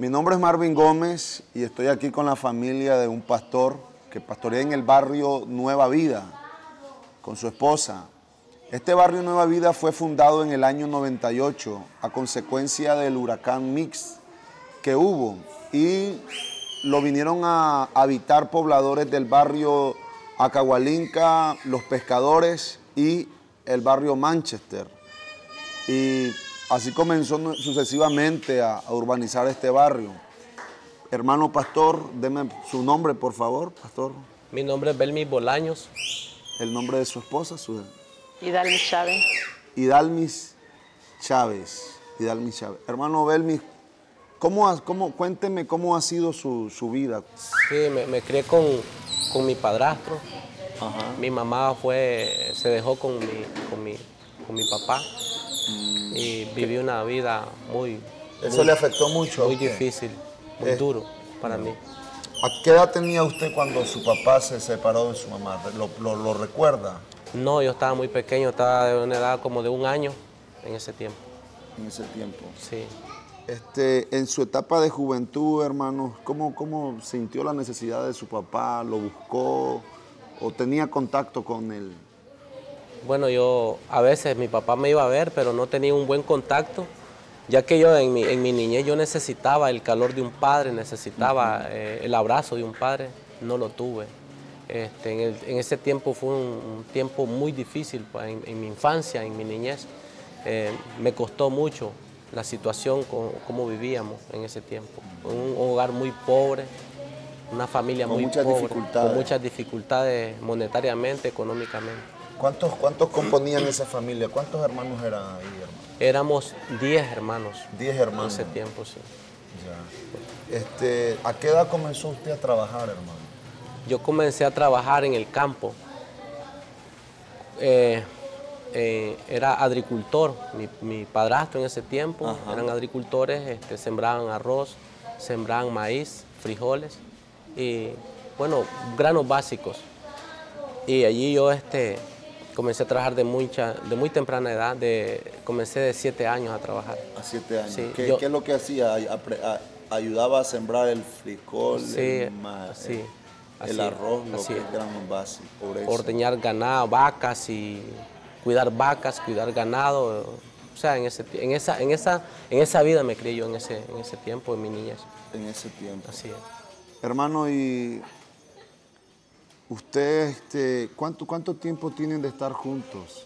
Mi nombre es Marvin Gómez y estoy aquí con la familia de un pastor que pastorea en el barrio Nueva Vida con su esposa. Este barrio Nueva Vida fue fundado en el año 98 a consecuencia del huracán Mix que hubo y lo vinieron a habitar pobladores del barrio Acahualinca, Los Pescadores y el barrio Manchester. Y así comenzó sucesivamente a urbanizar este barrio. Hermano pastor, deme su nombre, por favor, pastor. Mi nombre es Belmis Bolaños. El nombre de su esposa, Idalmis Chávez. Idalmis Chávez. Idalmis Chávez. Hermano Belmis, cuénteme cómo ha sido su vida. Sí, me crié con mi padrastro. Ajá. Mi mamá se dejó con mi papá y viví una vida ¿Eso le afectó mucho? muy difícil, muy duro para mí. ¿A qué edad tenía usted cuando su papá se separó de su mamá? ¿Lo recuerda? No, yo estaba muy pequeño, estaba de una edad como de 1 año en ese tiempo. En ese tiempo. Sí. En su etapa de juventud, hermanos, ¿cómo sintió la necesidad de su papá? ¿Lo buscó o tenía contacto con él? Bueno, a veces mi papá me iba a ver, pero no tenía un buen contacto, ya que yo en mi niñez yo necesitaba el calor de un padre, necesitaba el abrazo de un padre, no lo tuve. En ese tiempo fue un tiempo muy difícil en mi infancia, en mi niñez. Me costó mucho la situación, cómo vivíamos en ese tiempo. Un hogar muy pobre, una familia muy pobre, con muchas dificultades monetariamente, económicamente. ¿Cuántos componían esa familia? ¿Cuántos hermanos eran ahí, hermano? Éramos 10 hermanos. 10 hermanos. En ese tiempo, sí. Ya. ¿A qué edad comenzó usted a trabajar, hermano? Yo comencé a trabajar en el campo. Era agricultor, mi padrastro en ese tiempo. Ajá. Eran agricultores, sembraban arroz, sembraban maíz, frijoles y, bueno, granos básicos. Y allí yo comencé a trabajar de muy temprana edad, comencé de 7 años a trabajar. ¿A 7 años? Sí, ¿Qué es lo que hacía? ¿Ayudaba a sembrar el frijol, sí, el arroz, lo que es granos básicos? Ordeñar ganado, vacas y cuidar vacas, cuidar ganado. O sea, en esa vida me crié yo en ese tiempo, en mi niñez. En ese tiempo. Así es. Hermano, y usted, ¿cuánto tiempo tienen de estar juntos,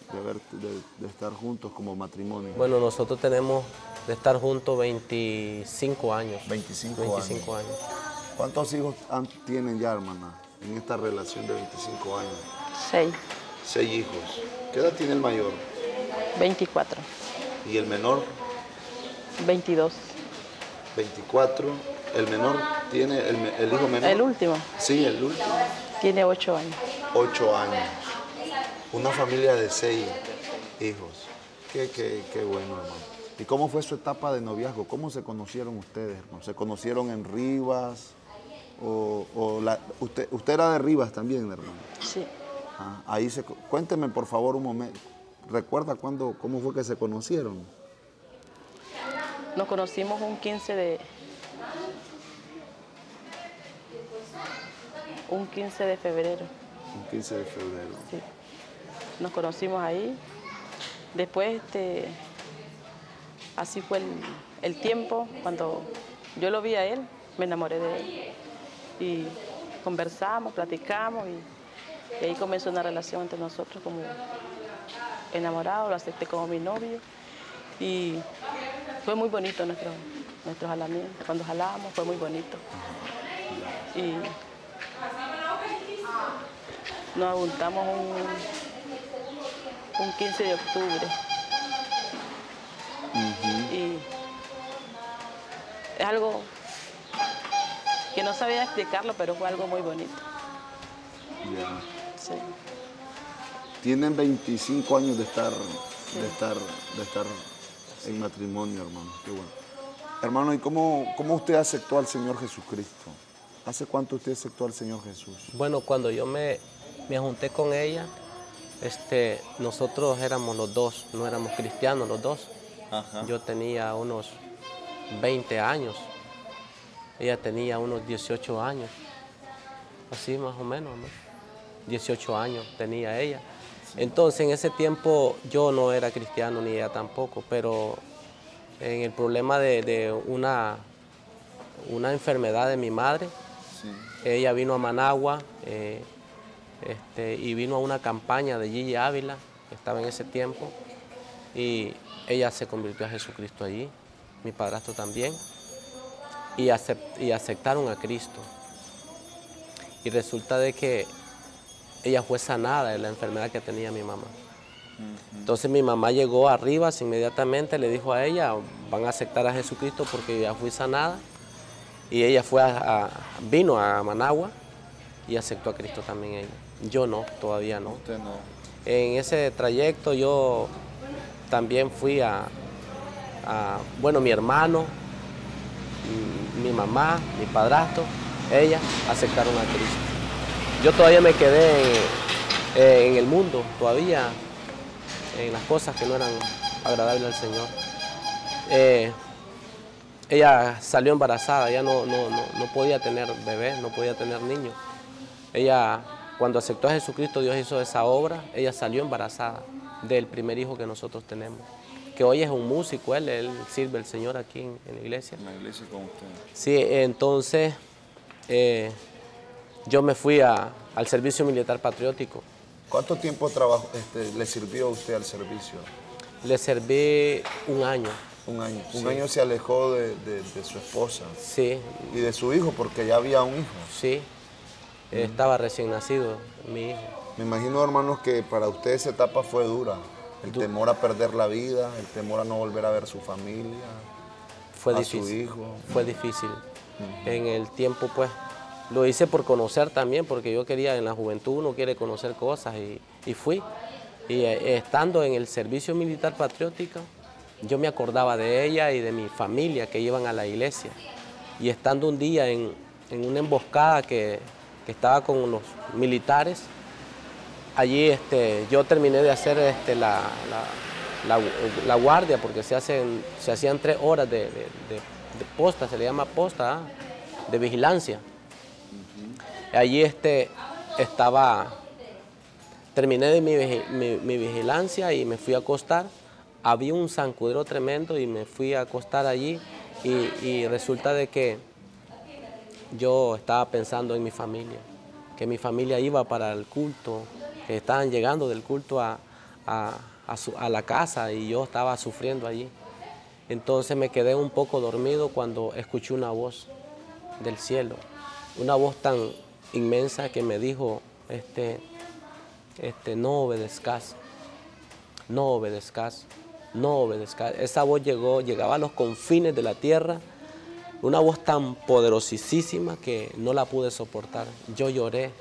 de estar juntos como matrimonio? Bueno, nosotros tenemos de estar juntos 25 años. 25 años. ¿Cuántos hijos tienen ya, hermana, en esta relación de 25 años? 6. 6 hijos. ¿Qué edad tiene el mayor? 24. ¿Y el menor? 22. 24. ¿El menor tiene, el hijo menor? ¿El último? Sí, el último. Tiene 8 años. 8 años. Una familia de 6 hijos. Qué bueno, hermano. ¿Y cómo fue su etapa de noviazgo? ¿Cómo se conocieron ustedes, hermano? ¿Se conocieron en Rivas? ¿Usted era de Rivas también, hermano? Sí. Cuénteme, por favor, un momento. ¿Recuerda cómo fue que se conocieron? Nos conocimos un 15 de febrero. Un 15 de febrero. Sí. Nos conocimos ahí. Después, así fue el tiempo. Cuando yo lo vi a él, me enamoré de él. Y conversamos, platicamos y ahí comenzó una relación entre nosotros como enamorados. Lo acepté como mi novio. Y fue muy bonito nuestro jalamiento. Cuando jalábamos fue muy bonito. Y nos juntamos un 15 de octubre. Y es algo que no sabía explicarlo, pero fue algo muy bonito. Ya. Sí. Tienen 25 años de estar Sí. en matrimonio, hermano. Qué bueno. Hermano, ¿y cómo usted aceptó al Señor Jesucristo? ¿Hace cuánto usted aceptó al Señor Jesús? Bueno, cuando yo me junté con ella, nosotros éramos los dos, no éramos cristianos los dos. Ajá. Yo tenía unos 20 años Ella tenía unos 18 años, así más o menos, ¿no? 18 años tenía ella. Entonces, en ese tiempo yo no era cristiano ni ella tampoco, pero en el problema de una enfermedad de mi madre, Sí. ella vino a Managua y vino a una campaña de Gigi Ávila, que estaba en ese tiempo, y ella se convirtió a Jesucristo allí, mi padrastro también, y aceptaron a Cristo. Y resulta de que ella fue sanada de la enfermedad que tenía mi mamá. Entonces mi mamá llegó a Rivas inmediatamente, le dijo a ella, van a aceptar a Jesucristo porque ya fui sanada. Y ella vino a Managua y aceptó a Cristo también ella. Yo no, todavía no. Usted no. En ese trayecto yo también fui bueno, mi hermano, mi mamá, mi padrastro, ella aceptaron a Cristo. Yo todavía me quedé en el mundo, todavía en las cosas que no eran agradables al Señor. Ella salió embarazada, ella no podía tener bebé, no podía tener niños. Ella, cuando aceptó a Jesucristo, Dios hizo esa obra, ella salió embarazada del primer hijo que nosotros tenemos, que hoy es un músico, él sirve al Señor aquí en la iglesia. En la iglesia con usted. Sí, entonces yo me fui al servicio militar patriótico. ¿Cuánto tiempo le sirvió usted al servicio? Le serví un año. Un año. Sí. Un año se alejó de su esposa. Sí. Y de su hijo, porque ya había un hijo. Sí. Estaba recién nacido mi hijo. Me imagino, hermanos, que para usted esa etapa fue dura. El temor a perder la vida, el temor a no volver a ver su familia, Fue a difícil. su hijo. Fue difícil. En el tiempo, pues, lo hice por conocer también, porque yo quería, en la juventud uno quiere conocer cosas y fui. Y estando en el servicio militar patriótico, yo me acordaba de ella y de mi familia que iban a la iglesia. Y estando un día en una emboscada que estaba con los militares, allí yo terminé de hacer la guardia, porque se hacían 3 horas de posta, se le llama posta, de vigilancia. Allí terminé de mi vigilancia y me fui a acostar. Había un zancudero tremendo y me fui a acostar allí y resulta de que yo estaba pensando en mi familia, que mi familia iba para el culto, que estaban llegando del culto a la casa y yo estaba sufriendo allí. Entonces me quedé un poco dormido cuando escuché una voz del cielo, una voz tan inmensa que me dijo, no obedezcas, no obedezcas, no obedezcas. Esa voz llegaba a los confines de la tierra, una voz tan poderosísima que no la pude soportar. Yo lloré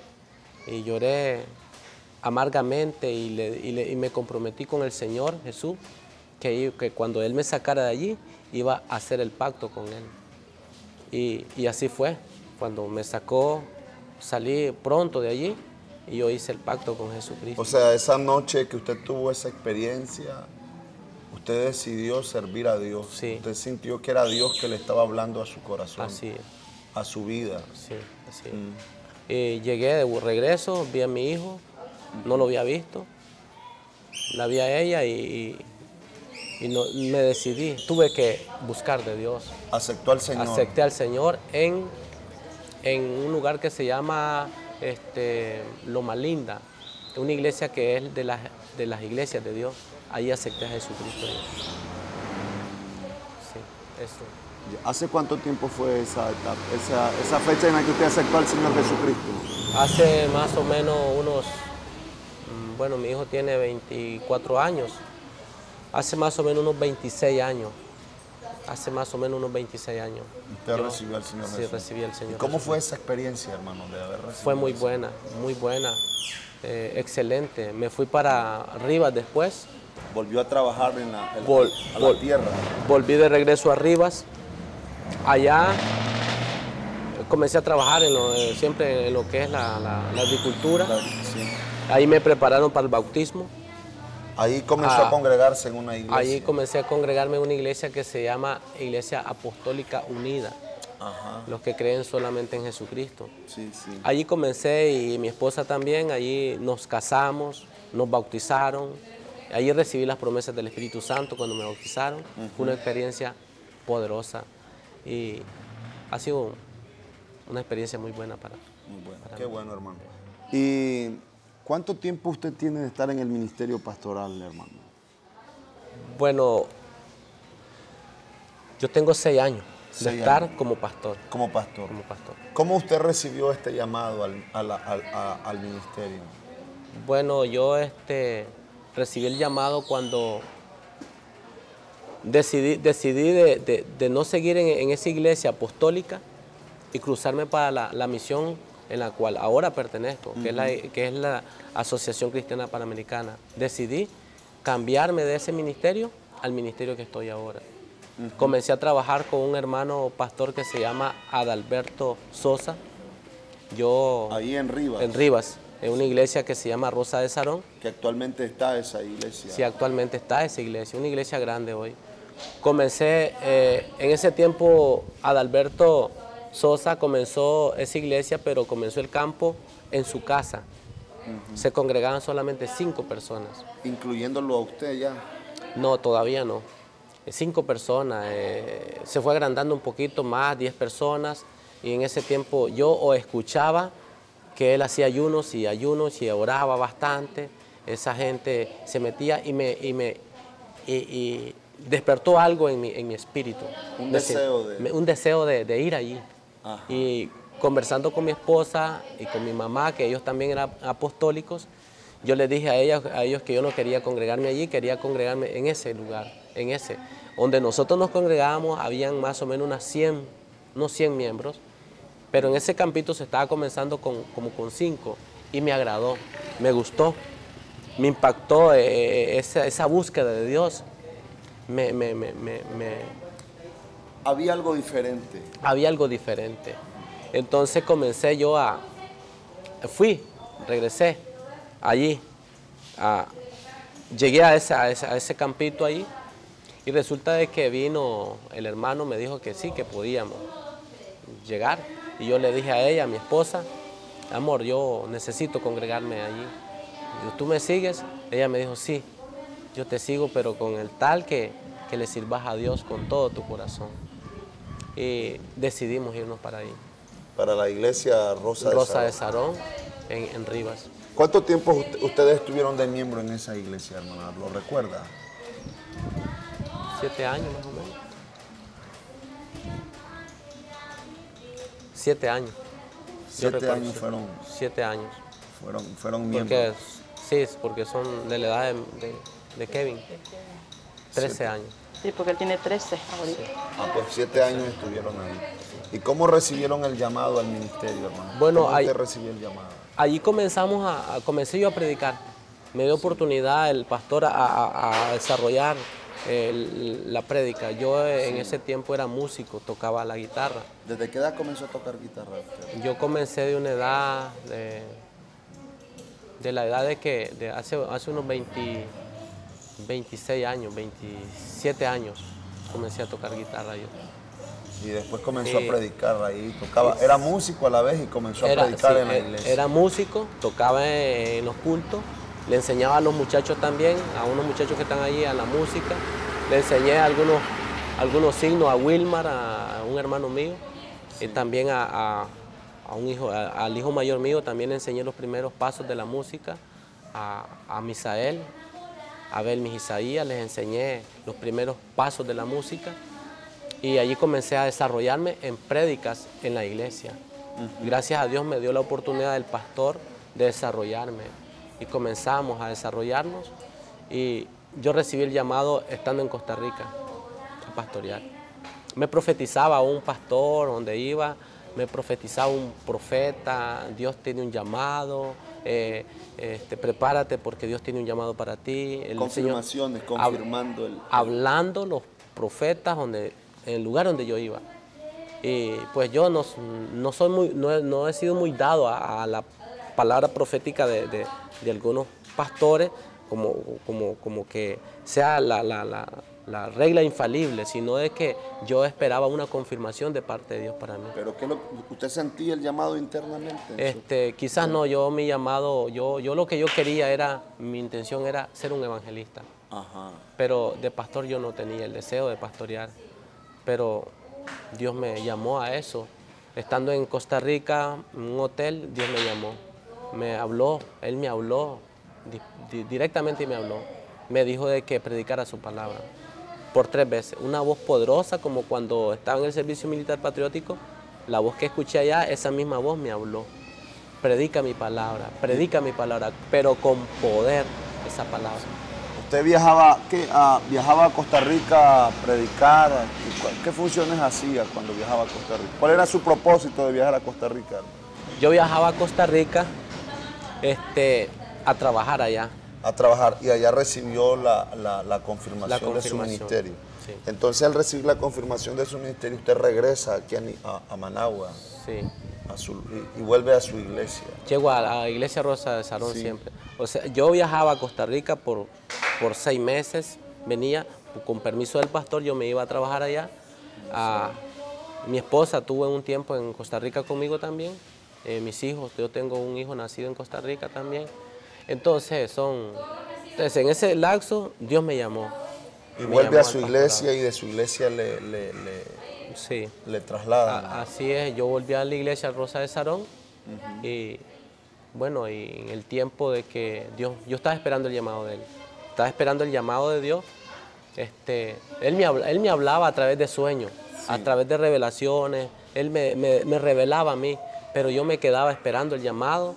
y lloré amargamente y me comprometí con el Señor Jesús que cuando Él me sacara de allí iba a hacer el pacto con Él. Y así fue. Cuando me sacó, salí pronto de allí y yo hice el pacto con Jesucristo. O sea, esa noche que usted tuvo esa experiencia, usted decidió servir a Dios. Sí. Usted sintió que era Dios que le estaba hablando a su corazón. Así es. A su vida. Sí, así es. Llegué de regreso, vi a mi hijo, no lo había visto, la vi a ella y me decidí, tuve que buscar de Dios. Aceptó al Señor. Acepté al Señor en un lugar que se llama Loma Linda, una iglesia que es de las iglesias de Dios. Ahí acepté a Jesucristo. Sí, eso. ¿Hace cuánto tiempo fue esa etapa, esa fecha en la que usted aceptó al Señor Jesucristo? Hace más o menos bueno, mi hijo tiene 24 años, hace más o menos unos 26 años. Hace más o menos unos 26 años. ¿Usted recibió al Señor Jesús? Sí, recibí al Señor. ¿Y cómo Jesús. fue esa experiencia, hermano, de haber recibido? Fue muy buena, excelente. Me fui para Rivas después. Volvió a trabajar en la tierra. Volví de regreso a Rivas. Allá comencé a trabajar siempre en lo que es la agricultura. Sí. Ahí me prepararon para el bautismo. Ahí comenzó a congregarse en una iglesia. Ahí comencé a congregarme en una iglesia que se llama Iglesia Apostólica Unida. Ajá. los que creen solamente en Jesucristo. Sí, sí. Allí comencé y mi esposa también, allí nos casamos, nos bautizaron, allí recibí las promesas del Espíritu Santo cuando me bautizaron. Fue una experiencia poderosa y ha sido una experiencia muy buena para Muy bueno. para Qué mí. bueno, hermano. ¿Y cuánto tiempo usted tiene de estar en el ministerio pastoral, hermano? Bueno, yo tengo 6 años de 6 estar años. como pastor. Como pastor. Como pastor. ¿Cómo usted recibió este llamado al ministerio? Bueno, yo recibí el llamado cuando decidí de no seguir en esa iglesia apostólica y cruzarme para la misión en la cual ahora pertenezco, que es la Asociación Cristiana Panamericana. Decidí cambiarme de ese ministerio al ministerio que estoy ahora. Comencé a trabajar con un hermano pastor que se llama Adalberto Sosa. Yo Ahí en Rivas. en Rivas, en una iglesia que se llama Rosa de Sarón. Que actualmente está esa iglesia. Sí, actualmente está esa iglesia, una iglesia grande hoy. Comencé, en ese tiempo Adalberto Sosa comenzó esa iglesia, pero comenzó el campo en su casa. Se congregaban solamente 5 personas. Incluyéndolo a usted ya. No, todavía no. 5 personas. Se fue agrandando un poquito más, 10 personas. Y en ese tiempo yo o escuchaba que él hacía ayunos y oraba bastante. Esa gente se metía y despertó algo en mi espíritu. Un deseo de... Un deseo de ir allí. Ajá. Y conversando con mi esposa y con mi mamá, que ellos también eran apostólicos, yo les dije a ellos que yo no quería congregarme allí, quería congregarme en ese lugar, en ese. Donde nosotros nos congregábamos, habían más o menos unos 100 miembros, pero en ese campito se estaba comenzando como con 5 y me agradó, me gustó, me impactó esa búsqueda de Dios. Había algo diferente. Había algo diferente. Entonces comencé yo regresé allí, llegué a ese campito allí y resulta de que vino el hermano, me dijo que sí, que podíamos llegar. Y yo le dije a ella, a mi esposa, amor, yo necesito congregarme allí. Y ¿tú me sigues? Ella me dijo, sí, yo te sigo, pero con el tal que le sirvas a Dios con todo tu corazón. Y decidimos irnos para ahí. Para la iglesia Rosa de de Sarón. Sarón, en Rivas. ¿Cuánto tiempo ustedes estuvieron de miembro en esa iglesia, hermana? ¿Lo recuerda? 7 años más o menos. 7 años. Yo 7 recuerdo, años fueron, 7 años. fueron miembros. Porque son de la edad de Kevin. 13 años. Sí, porque él tiene 13 ahorita. Ah, pues 7 años estuvieron ahí. ¿Y cómo recibieron el llamado al ministerio, hermano? Bueno, ¿Cómo ahí- usted recibió el llamado? Allí comencé yo a predicar. Me dio oportunidad el pastor a desarrollar la prédica. Yo en ese tiempo era músico, tocaba la guitarra. ¿Desde qué edad comenzó a tocar guitarra usted? Yo comencé de una edad de la edad de hace unos 26 años, 27 años comencé a tocar guitarra yo. Y después comenzó a predicar ahí, tocaba, era músico a la vez y comenzó a predicar sí, en la iglesia. era músico, tocaba en los cultos, le enseñaba a los muchachos también, a unos muchachos que están allí a la música, le enseñé algunos signos a Wilmar, a un hermano mío, y también al hijo mayor mío también le enseñé los primeros pasos de la música, a Misael, a Belmis Isaías, les enseñé los primeros pasos de la música. Y allí comencé a desarrollarme en prédicas en la iglesia. Gracias a Dios me dio la oportunidad del pastor de desarrollarme. Y comenzamos a desarrollarnos. Y yo recibí el llamado estando en Costa Rica a pastorear. Me profetizaba un pastor donde iba, me profetizaba un profeta, Dios tiene un llamado, prepárate porque Dios tiene un llamado para ti. Confirmaciones, confirmando el... Hablando los profetas en el lugar donde yo iba. Y pues yo no he sido muy dado a la palabra profética de algunos pastores, como que sea la regla infalible, sino de que yo esperaba una confirmación de parte de Dios para mí. ¿Pero usted sentía el llamado internamente? Quizás no, mi llamado, yo lo que yo quería mi intención era ser un evangelista. Ajá. Pero de pastor yo no tenía el deseo de pastorear, pero Dios me llamó a eso. Estando en Costa Rica, en un hotel, Dios me llamó, me habló, Él me habló, directamente me habló, me dijo de que predicara su palabra por 3 veces, una voz poderosa como cuando estaba en el servicio militar patriótico, la voz que escuché allá, esa misma voz me habló, predica mi palabra, pero con poder esa palabra. ¿Usted viajaba a Costa Rica a predicar? ¿Qué funciones hacía cuando viajaba a Costa Rica? ¿Cuál era su propósito de viajar a Costa Rica? Yo viajaba a Costa Rica a trabajar allá. A trabajar, y allá recibió la confirmación de su ministerio. Sí. Entonces, al recibir la confirmación de su ministerio, usted regresa aquí a Managua. Sí. Y vuelve a su iglesia. Llego a la iglesia Rosa de Sarón, sí. Siempre. O sea, yo viajaba a Costa Rica por 6 meses, venía con permiso del pastor, yo me iba a trabajar allá. Mi esposa tuvo un tiempo en Costa Rica conmigo también, mis hijos, yo tengo un hijo nacido en Costa Rica también. Entonces, en ese lapso Dios me llamó. Y vuelve a su iglesia y de su iglesia sí, le trasladan. Así es, yo volví a la iglesia Rosa de Sarón y bueno, y en el tiempo de que yo estaba esperando el llamado de Él, estaba esperando el llamado de Dios. Él me hablaba a través de sueños, sí, a través de revelaciones, Él me revelaba a mí, pero yo me quedaba esperando el llamado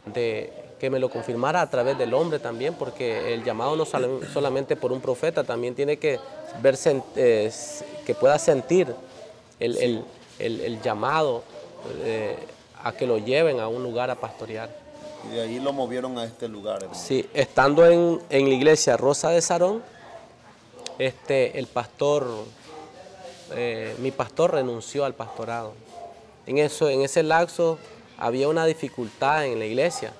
de que me lo confirmara a través del hombre también, porque el llamado no solamente por un profeta, también tiene que verse, que pueda sentir el llamado a que lo lleven a un lugar a pastorear. Y de ahí lo movieron a este lugar, hermano. Sí, estando en la iglesia Rosa de Sarón, mi pastor renunció al pastorado. En ese lapso había una dificultad en la iglesia,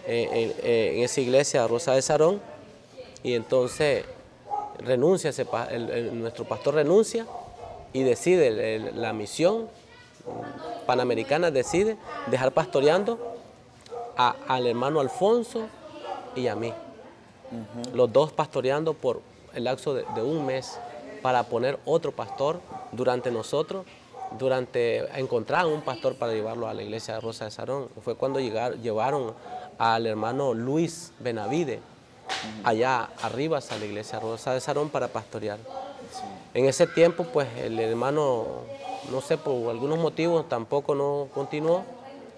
en esa iglesia Rosa de Sarón, y entonces renuncia, nuestro pastor renuncia y decide, la misión panamericana decide dejar pastoreando al hermano Alfonso y a mí. Los dos pastoreando por el lapso de 1 mes para poner otro pastor durante nosotros, encontraron un pastor para llevarlo a la iglesia de Rosa de Sarón. Fue cuando llevaron al hermano Luis Benavide allá arriba a la iglesia Rosa de Sarón para pastorear. Sí. En ese tiempo, pues el hermano, no sé, por algunos motivos tampoco no continuó,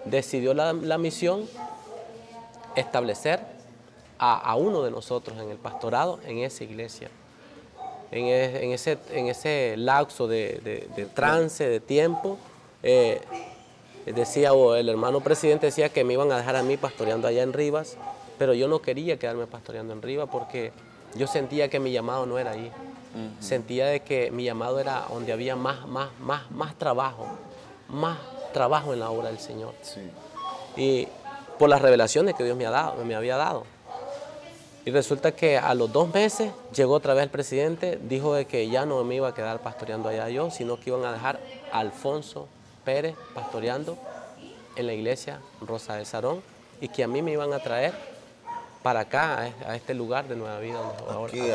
decidió la misión establecer a uno de nosotros en el pastorado en esa iglesia. En ese lapso de trance, de tiempo, el hermano presidente decía que me iban a dejar a mí pastoreando allá en Rivas, pero yo no quería quedarme pastoreando en Rivas porque yo sentía que mi llamado no era ahí. Sentía de que mi llamado era donde había más trabajo en la obra del Señor. Sí. Y por las revelaciones que Dios me había dado. Y resulta que a los 2 meses llegó otra vez el presidente, dijo de que ya no me iba a quedar pastoreando allá yo, sino que iban a dejar a Alfonso Pérez pastoreando en la iglesia Rosa de Sarón y que a mí me iban a traer para acá, a este lugar de Nueva Vida.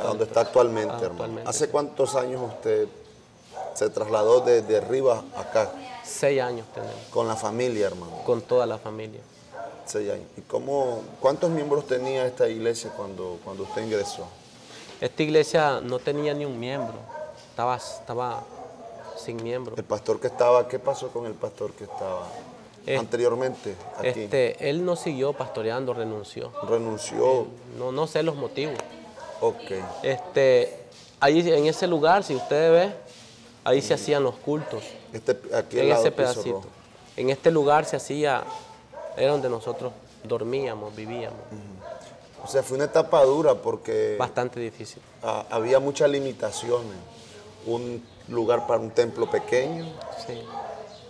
Donde está actualmente, hermano. ¿Hace cuántos años usted se trasladó desde Rivas acá? 6 años tenemos. ¿Con la familia, hermano? Con toda la familia. 6 años. ¿Y cuántos miembros tenía esta iglesia cuando usted ingresó? Esta iglesia no tenía ni un miembro, estaba sin miembro. ¿El pastor que estaba, qué pasó con el pastor que estaba anteriormente aquí? Él no siguió pastoreando, renunció. ¿Renunció? No sé los motivos. Ok. Ahí en ese lugar, si ustedes ven, ahí se hacían los cultos. Aquí en ese pedacito. En este lugar se hacía, era donde nosotros dormíamos, vivíamos. O sea, fue una etapa dura porque... Bastante difícil. Había muchas limitaciones. Un lugar para un templo pequeño. Sí.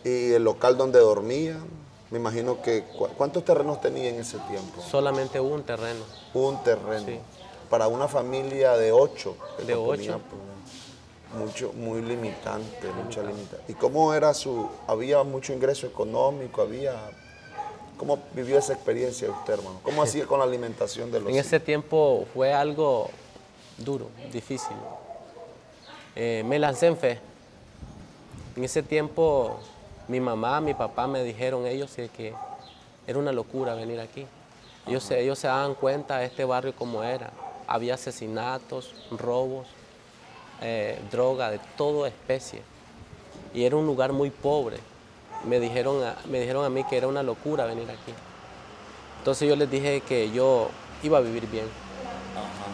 Y el local donde dormían, Me imagino que... ¿Cuántos terrenos tenía en ese tiempo? Solamente un terreno. Un terreno. Sí. Para una familia de 8. De 8. Mucho, muy limitante, mucha limitante. ¿Y cómo era había mucho ingreso económico? ¿Cómo vivió esa experiencia usted, hermano? ¿Cómo hacía con la alimentación de los En ese tiempo fue algo duro, difícil. Me lancé en fe. En ese tiempo mi mamá, mi papá me dijeron ellos que era una locura venir aquí. Ellos se daban cuenta de este barrio como era. Había asesinatos, robos, droga de toda especie. Y era un lugar muy pobre. Me dijeron a mí que era una locura venir aquí. Entonces yo les dije que yo iba a vivir bien,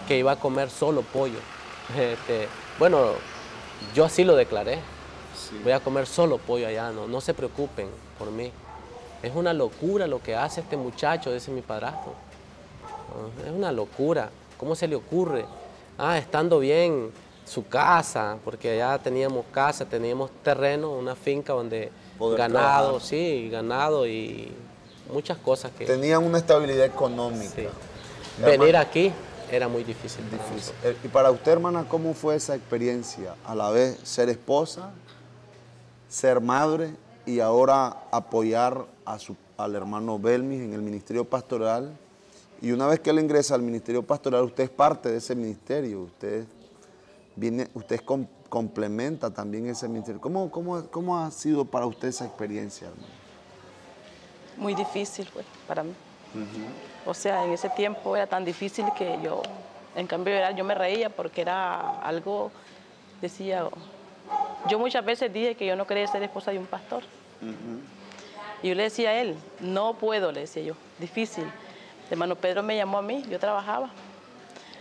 que iba a comer solo pollo. Bueno, yo así lo declaré. Sí. Voy a comer solo pollo allá, no se preocupen por mí. Es una locura lo que hace este muchacho, dice mi padrastro. Es una locura. ¿Cómo se le ocurre? Estando bien su casa, porque allá teníamos casa, teníamos terreno, una finca donde ganado, sí, ganado y muchas cosas que... Tenían una estabilidad económica. Sí. Venir aquí era muy difícil. Y para usted, hermana, ¿cómo fue esa experiencia? A la vez ser esposa, ser madre y ahora apoyar al hermano Belmis en el ministerio pastoral. Y una vez que él ingresa al ministerio pastoral, usted es parte de ese ministerio. Usted complementa también ese ministerio. ¿Cómo ha sido para usted esa experiencia, hermano? Muy difícil fue para mí. O sea, en ese tiempo era tan difícil que yo, en cambio, yo me reía porque era algo, decía, yo muchas veces dije que yo no quería ser esposa de un pastor. Y yo le decía a él, no puedo, le decía yo, difícil. El hermano Pedro me llamó a mí, yo trabajaba.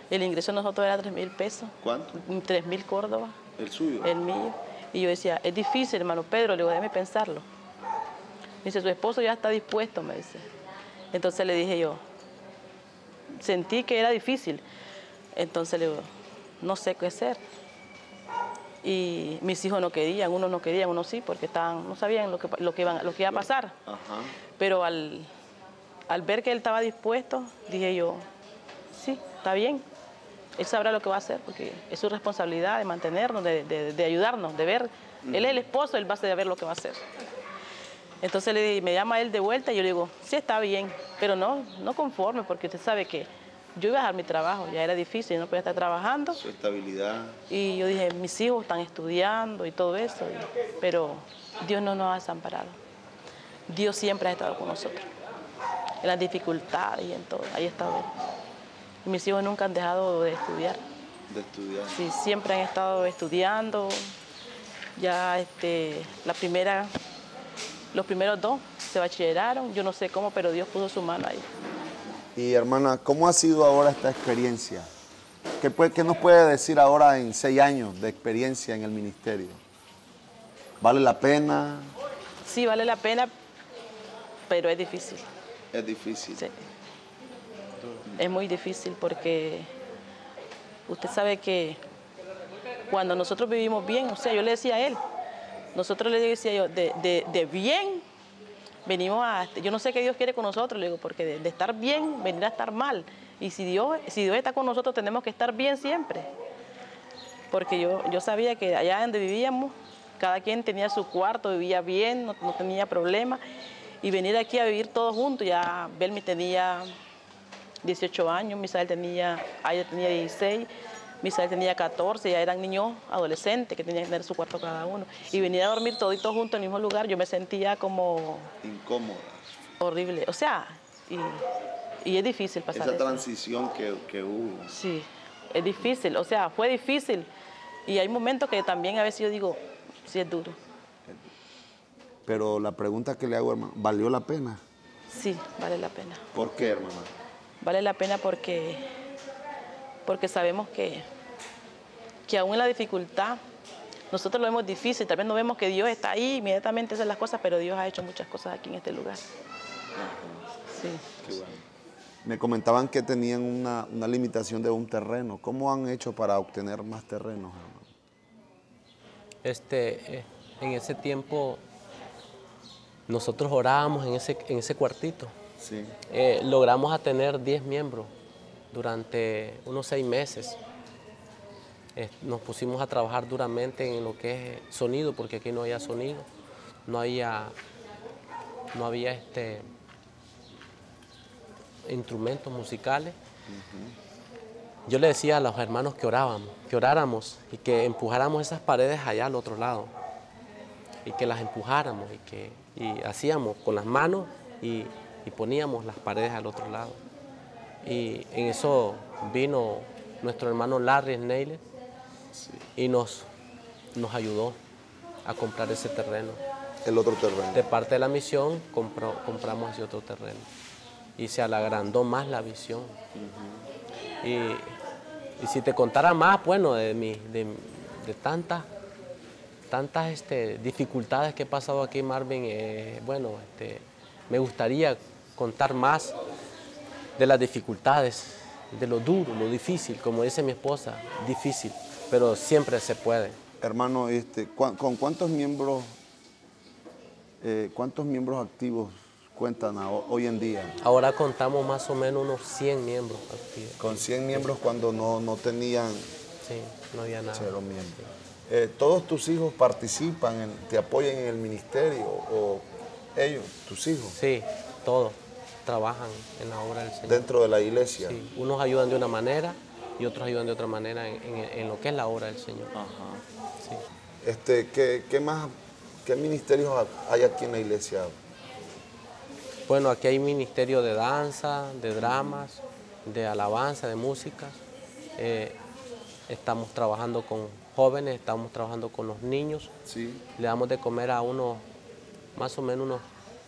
El ingreso de nosotros era 3.000 pesos. ¿Cuánto? 3.000 Córdoba. ¿El suyo? El mío. Y yo decía, es difícil, hermano Pedro, le digo, déjeme pensarlo. Me dice, su esposo ya está dispuesto, me dice. Entonces le dije yo, sentí que era difícil. Entonces le digo, no sé qué hacer. Y mis hijos no querían, unos sí, porque no sabían lo que iba a pasar. Ajá. Pero al ver que él estaba dispuesto, dije yo, sí, está bien. Él sabrá lo que va a hacer, porque es su responsabilidad de mantenernos, de ayudarnos, de ver. Él es el esposo, él va a saber lo que va a hacer. Entonces me llama él de vuelta y yo le digo, sí, está bien, pero no conforme, porque usted sabe que yo iba a dejar mi trabajo, ya era difícil, yo no podía estar trabajando. Su estabilidad. Y yo dije, mis hijos están estudiando y todo eso, pero Dios no nos ha desamparado. Dios siempre ha estado con nosotros, en las dificultades y en todo, ahí ha estado Él. Y mis hijos nunca han dejado de estudiar. De estudiar. Sí, siempre han estado estudiando. Ya los primeros 2 se bachilleraron, yo no sé cómo, pero Dios puso su mano ahí. Y hermana, ¿cómo ha sido ahora esta experiencia? ¿Qué nos puede decir ahora en 6 años de experiencia en el ministerio? ¿Vale la pena? Sí, vale la pena, pero es difícil. Es difícil. Sí. Es muy difícil porque usted sabe que cuando nosotros vivimos bien, o sea, yo le decía a él, nosotros le decía yo, de bien venimos yo no sé qué Dios quiere con nosotros, le digo, porque de estar bien, venir a estar mal. Y si Dios está con nosotros, tenemos que estar bien siempre. Porque yo sabía que allá donde vivíamos, cada quien tenía su cuarto, vivía bien, no tenía problemas. Y venir aquí a vivir todos juntos, ya Belmi tenía 18 años, Misael tenía 16, Misael tenía 14, ya eran niños adolescentes que tenían que tener su cuarto cada uno. Y venir a dormir toditos juntos en el mismo lugar, yo me sentía como... incómoda. Horrible, o sea, y es difícil pasar esa eso. transición que hubo. Sí, es difícil, o sea, fue difícil. Y hay momentos que también a veces yo digo, sí es duro. Pero la pregunta que le hago, hermano, ¿valió la pena? Sí, vale la pena. ¿Por qué, hermana? Vale la pena porque sabemos que aún en la dificultad, nosotros lo vemos difícil, tal vez no vemos que Dios está ahí, inmediatamente hace las cosas, pero Dios ha hecho muchas cosas aquí en este lugar. Sí. Qué bueno. Me comentaban que tenían una limitación de un terreno. ¿Cómo han hecho para obtener más terrenos, hermano? En ese tiempo nosotros orábamos en ese cuartito. Sí. Logramos a tener 10 miembros durante unos 6 meses. Nos pusimos a trabajar duramente en lo que es sonido, porque aquí no había sonido, no había instrumentos musicales. Yo le decía a los hermanos que oráramos y que empujáramos esas paredes allá al otro lado, y que las empujáramos y hacíamos con las manos y poníamos las paredes al otro lado. Y en eso vino nuestro hermano Larry Snailer y nos ayudó a comprar ese terreno. El otro terreno. De parte de la misión compramos ese otro terreno y se agrandó más la visión. Y si te contara más, bueno, de tantas dificultades que he pasado aquí, Marvin, me gustaría contar más de las dificultades, de lo duro, lo difícil, como dice mi esposa, difícil, pero siempre se puede. Hermano, ¿con cuántos miembros activos cuentan hoy en día? Ahora contamos más o menos unos 100 miembros activos. Con 100 miembros cuando no tenían... Sí, no había nada. 0 miembros. ¿Todos tus hijos participan, te apoyan en el ministerio o ellos, tus hijos? Sí, todos trabajan en la obra del Señor. ¿Dentro de la iglesia? Sí, unos ayudan de una manera y otros ayudan de otra manera en lo que es la obra del Señor. Ajá. Sí. ¿Qué ministerios hay aquí en la iglesia? Bueno, aquí hay ministerio de danza, de dramas, de alabanza, de música. Estamos trabajando con jóvenes, estamos trabajando con los niños. Sí. Le damos de comer a más o menos unos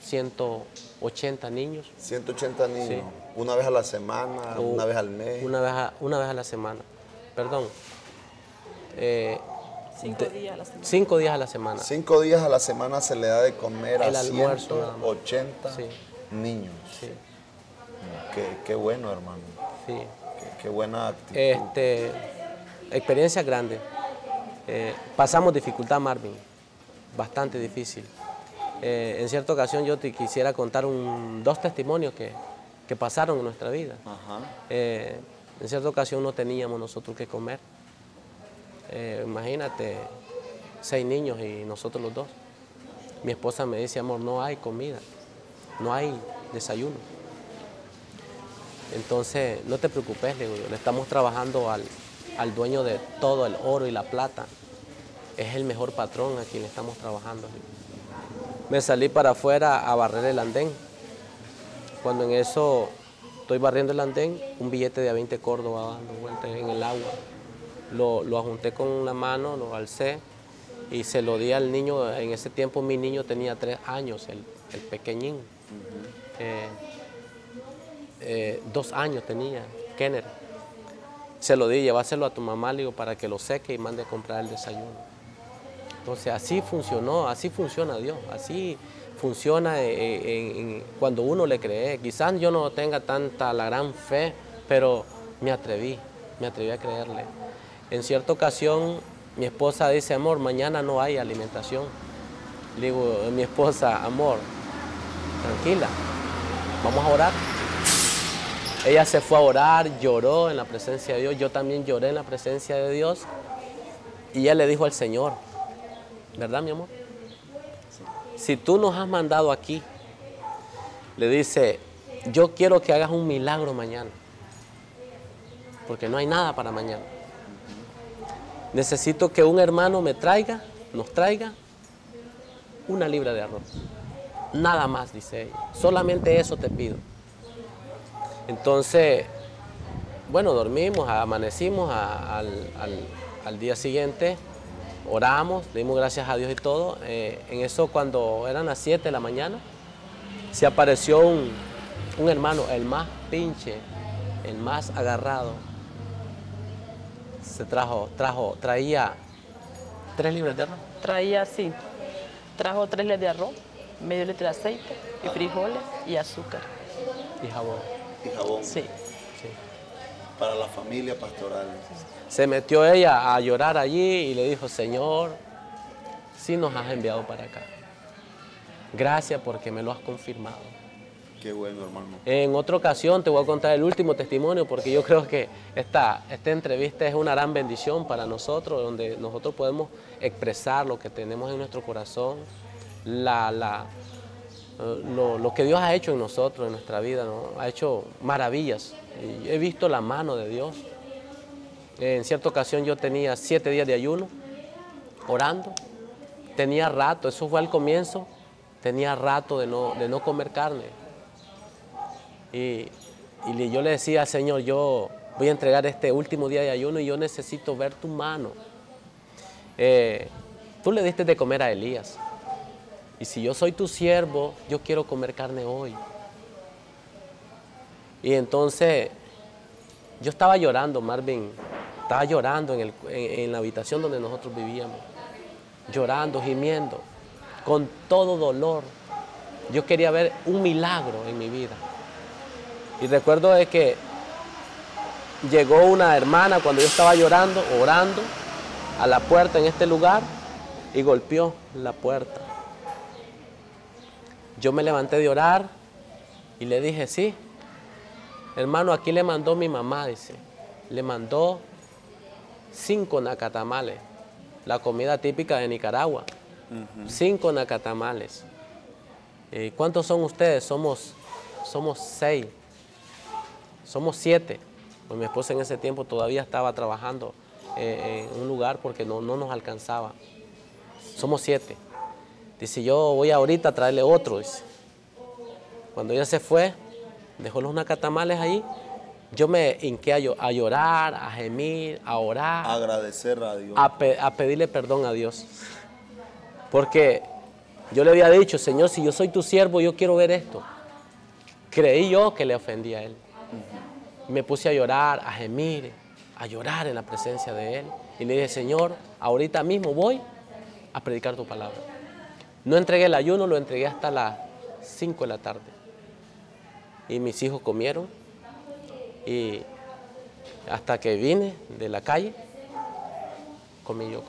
180 niños. 180 niños. Sí. ¿Una vez a la semana? ¿Una vez al mes? Una vez a la semana. Perdón. 5 días a la semana. 5 días a la semana. 5 días a la semana se le da de comer El a almuerzo, 180 sí. niños. Sí. Qué bueno, hermano. Sí. Qué buena actitud. Experiencia grande. Pasamos dificultad, Marvin. Bastante difícil. En cierta ocasión yo te quisiera contar 2 testimonios que pasaron en nuestra vida. Ajá. En cierta ocasión no teníamos nosotros que comer. Imagínate, 6 niños y nosotros los 2. Mi esposa me dice, amor, no hay comida, no hay desayuno. Entonces, no te preocupes, le digo yo, le estamos trabajando al dueño de todo el oro y la plata. Es el mejor patrón a quien le estamos trabajando. Me salí para afuera a barrer el andén. Cuando en eso estoy barriendo el andén, un billete de a 20 córdobas dando vueltas en el agua. Lo ajunté con una mano, lo alcé y se lo di al niño. En ese tiempo mi niño tenía 3 años, el pequeñín. 2 años tenía, Kenner. Se lo di, lleváselo a tu mamá, le digo, para que lo seque y mande a comprar el desayuno. Entonces así funcionó, así funciona Dios, así funciona cuando uno le cree. Quizás yo no tenga la gran fe, pero me atreví a creerle. En cierta ocasión mi esposa dice, amor, mañana no hay alimentación. Le digo a mi esposa, amor, tranquila, vamos a orar. Ella se fue a orar, lloró en la presencia de Dios, yo también lloré en la presencia de Dios. Y ella le dijo al Señor, ¿verdad, mi amor? Si tú nos has mandado aquí, le dice, yo quiero que hagas un milagro mañana, porque no hay nada para mañana. Necesito que un hermano nos traiga 1 libra de arroz. Nada más, dice ella. Solamente eso te pido. Entonces, bueno, dormimos, amanecimos al día siguiente, oramos, le dimos gracias a Dios y todo. En eso, cuando eran las 7 de la mañana, se apareció un hermano, el más pinche, el más agarrado. Se traía 3 libras de arroz. Trajo 3 libras de arroz, medio litro de aceite, y frijoles y azúcar. Y jabón. Y jabón. Sí. Sí. Para la familia pastoral. Se metió ella a llorar allí y le dijo, Señor, sí nos has enviado para acá. Gracias porque me lo has confirmado. Qué bueno, hermano. En otra ocasión te voy a contar el último testimonio porque yo creo que esta entrevista es una gran bendición para nosotros, donde nosotros podemos expresar lo que tenemos en nuestro corazón, lo que Dios ha hecho en nosotros, en nuestra vida, ¿no? Ha hecho maravillas. Y he visto la mano de Dios. En cierta ocasión yo tenía 7 días de ayuno, orando. Tenía rato, eso fue al comienzo, tenía rato de no comer carne. Y yo le decía al Señor, yo voy a entregar este último día de ayuno y yo necesito ver tu mano. Tú le diste de comer a Elías. Y si yo soy tu siervo, yo quiero comer carne hoy. Y entonces yo estaba llorando, Marvin, estaba llorando en la habitación donde nosotros vivíamos. Llorando, gimiendo, con todo dolor. Yo quería ver un milagro en mi vida. Y recuerdo de que llegó una hermana cuando yo estaba llorando, orando, a la puerta en este lugar y golpeó la puerta. Yo me levanté de orar y le dije, sí, hermano, aquí le mandó mi mamá, dice, le mandó 5 nacatamales, la comida típica de Nicaragua, 5 nacatamales. ¿Cuántos son ustedes? Somos 6. Somos 7. Pues mi esposa en ese tiempo todavía estaba trabajando en un lugar porque no nos alcanzaba. Somos 7. Dice, yo voy ahorita a traerle otro. Dice. Cuando ella se fue, dejó los nacatamales ahí, yo me hinqué a llorar, a gemir, a orar. A agradecer a Dios. A pedirle perdón a Dios. Porque yo le había dicho, Señor, si yo soy tu siervo, yo quiero ver esto. Creí yo que le ofendí a Él. Me puse a llorar, a gemir, a llorar en la presencia de Él. Y le dije, Señor, ahorita mismo voy a predicar tu palabra. No entregué el ayuno, lo entregué hasta las 5 de la tarde. Y mis hijos comieron. Y hasta que vine de la calle, comí yo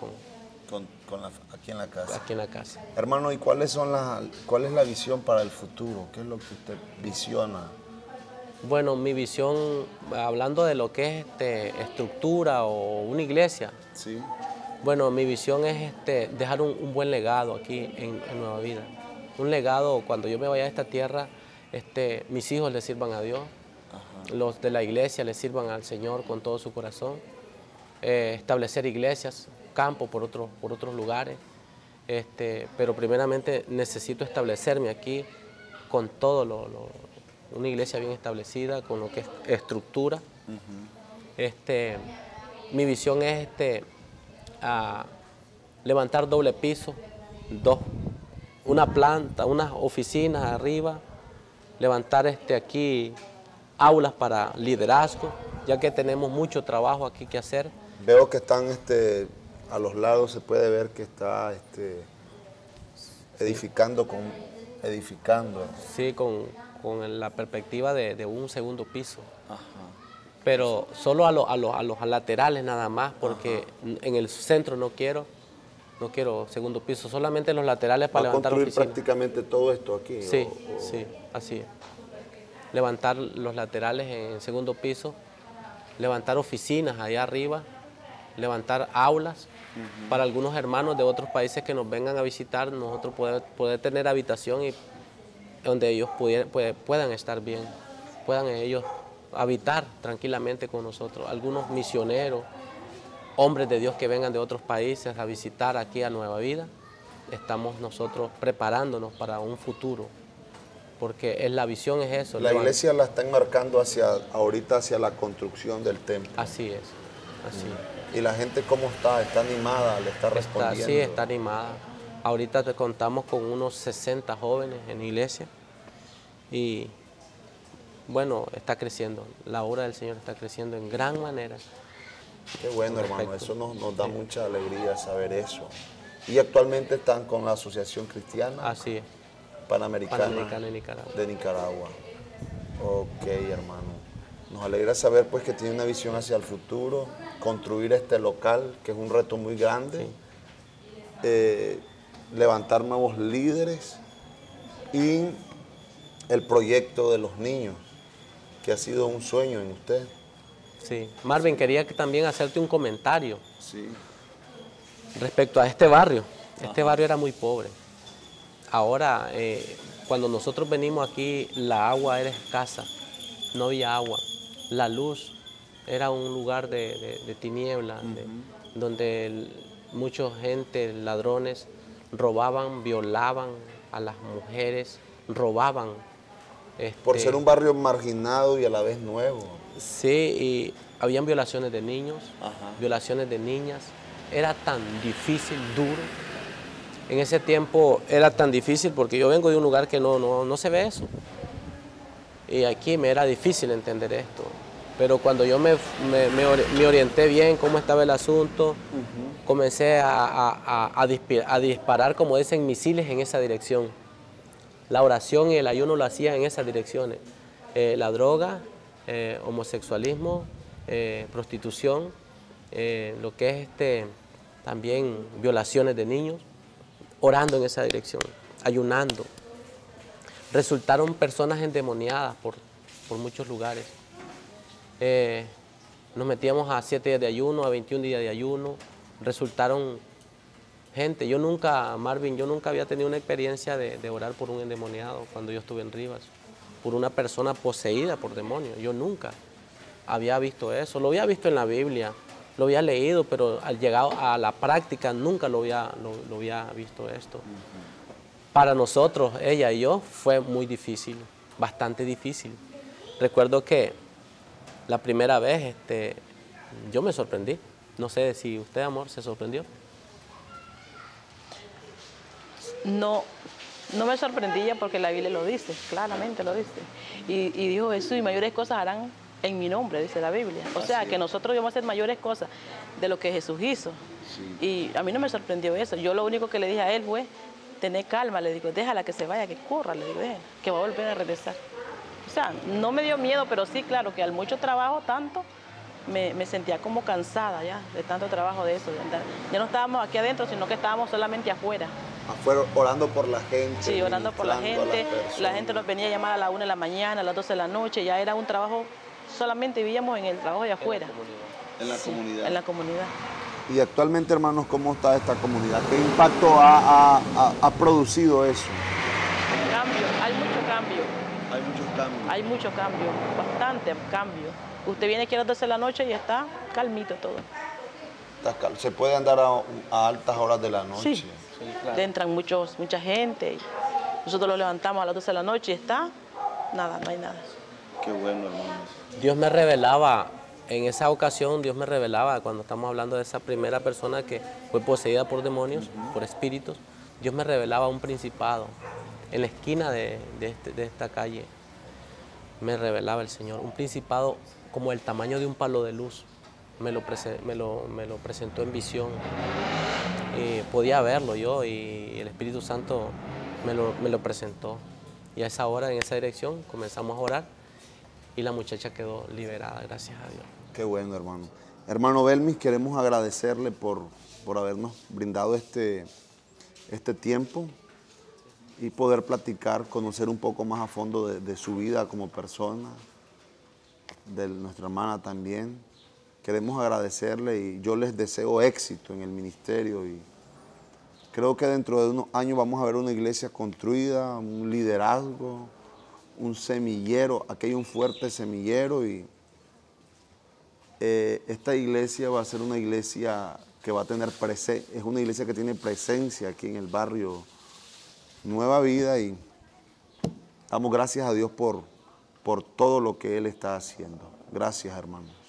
aquí en la casa. Aquí en la casa. Hermano, ¿y cuál es la visión para el futuro? ¿Qué es lo que usted visiona? Bueno, mi visión, hablando de lo que es estructura o una iglesia, sí. Bueno, mi visión es dejar un buen legado aquí en Nueva Vida. Un legado, cuando yo me vaya a esta tierra, mis hijos le sirvan a Dios, ajá, los de la iglesia le sirvan al Señor con todo su corazón, establecer iglesias, campos por otros lugares, pero primeramente necesito establecerme aquí con todo una iglesia bien establecida, con lo que es estructura. Uh-huh. Mi visión es levantar doble piso, una planta, unas oficinas arriba, levantar aquí aulas para liderazgo, ya que tenemos mucho trabajo aquí que hacer. Veo que están a los lados, se puede ver que está edificando. Sí, con la perspectiva de un segundo piso. Ajá. Pero solo a los laterales nada más, porque ajá, en el centro no quiero segundo piso, solamente los laterales para levantar oficinas. ¿Va a construir prácticamente todo esto aquí? Sí, sí, así es. Levantar los laterales en segundo piso, levantar oficinas allá arriba, levantar aulas uh-huh, para algunos hermanos de otros países que nos vengan a visitar, nosotros poder tener habitación y donde ellos puedan estar bien, puedan ellos habitar tranquilamente con nosotros. Algunos misioneros, hombres de Dios que vengan de otros países a visitar aquí a Nueva Vida, estamos nosotros preparándonos para un futuro, porque la visión es eso. La iglesia la está enmarcando ahorita hacia la construcción del templo. Así es, así. ¿Y la gente cómo está? ¿Está animada? ¿Le está respondiendo? Sí, está animada. Ahorita contamos con unos 60 jóvenes en la iglesia y bueno, está creciendo. La obra del Señor está creciendo en gran manera. Qué bueno, hermano. Eso nos da mucha alegría saber eso. Y actualmente están con la Asociación Cristiana. Así es. Panamericana de Nicaragua. Ok, hermano. Nos alegra saber pues que tiene una visión hacia el futuro, construir este local, que es un reto muy grande, sí, levantar nuevos líderes Y el proyecto de los niños, que ha sido un sueño en usted. Sí. Marvin, quería también hacerte un comentario Sí. respecto a este barrio. Este barrio era muy pobre. Ahora, cuando nosotros venimos aquí, la agua era escasa, no había agua. La luz era un lugar de tiniebla, donde mucha gente, ladrones, robaban, violaban a las mujeres, robaban. Por ser un barrio marginado y a la vez nuevo. Sí, y habían violaciones de niños, violaciones de niñas. Era tan difícil, duro. En ese tiempo era tan difícil porque yo vengo de un lugar que no se ve eso. Y aquí me era difícil entender esto. Pero cuando yo me orienté bien cómo estaba el asunto, comencé a disparar, como dicen, misiles en esa dirección. La oración y el ayuno lo hacía en esas direcciones. La droga, homosexualismo, prostitución, lo que es también violaciones de niños, orando en esa dirección, ayunando. Resultaron personas endemoniadas por muchos lugares. Nos metíamos a 7 días de ayuno, a 21 días de ayuno. Resultaron gente. Yo nunca, Marvin, yo nunca había tenido una experiencia de orar por un endemoniado cuando yo estuve en Rivas, por una persona poseída por demonios. Yo nunca había visto eso. Lo había visto en la Biblia, lo había leído, pero al llegar a la práctica nunca lo había visto esto. Para nosotros, ella y yo, fue muy difícil, bastante difícil. Recuerdo que la primera vez yo me sorprendí. No sé si usted, amor, se sorprendió. No, no me sorprendía porque la Biblia lo dice, claramente lo dice. Y dijo Jesús, y mayores cosas harán en mi nombre, dice la Biblia. O sea, que nosotros íbamos a hacer mayores cosas de lo que Jesús hizo. Sí. Y a mí no me sorprendió eso. Yo lo único que le dije a él fue, tener calma, le digo, déjala que se vaya, que corra, le digo, que va a volver a regresar. O sea, no me dio miedo, pero sí, claro, que al mucho trabajo, tanto, me sentía como cansada ya, de tanto trabajo de eso. De andar. Ya no estábamos aquí adentro, sino que estábamos solamente afuera. Afuera, orando por la gente. Sí, orando por la gente. La gente nos venía a llamar a las 1 de la mañana, a las 12 de la noche. Ya era un trabajo, solamente vivíamos en el trabajo de afuera. En la comunidad. En la comunidad. Y actualmente, hermanos, ¿cómo está esta comunidad? ¿Qué impacto ha producido eso? Cambio, hay mucho cambio. Hay muchos cambios. Hay mucho cambio, bastante cambio. Usted viene aquí a las 12 de la noche y está calmito todo. Se puede andar a altas horas de la noche. Sí, claro. Entran mucha gente. Nosotros lo levantamos a las 12 de la noche y está, nada, no hay nada. Qué bueno, hermano. Dios me revelaba, en esa ocasión, Dios me revelaba, cuando estamos hablando de esa primera persona que fue poseída por demonios, por espíritus, Dios me revelaba un principado. En la esquina de esta calle me revelaba el Señor, un principado como el tamaño de un palo de luz. Me lo presentó en visión. Podía verlo yo y el Espíritu Santo me lo presentó. Y a esa hora, en esa dirección, comenzamos a orar y la muchacha quedó liberada, gracias a Dios. Qué bueno, hermano. Hermano Belmis, queremos agradecerle por habernos brindado este tiempo y poder platicar, conocer un poco más a fondo de su vida como persona, de nuestra hermana también. Queremos agradecerle y yo les deseo éxito en el ministerio y creo que dentro de unos años vamos a ver una iglesia construida, un liderazgo, un semillero. Aquí hay un fuerte semillero y esta iglesia va a ser una iglesia que va a tener presencia, es una iglesia que tiene presencia aquí en el barrio Nueva Vida y damos gracias a Dios por todo lo que Él está haciendo. Gracias, hermano.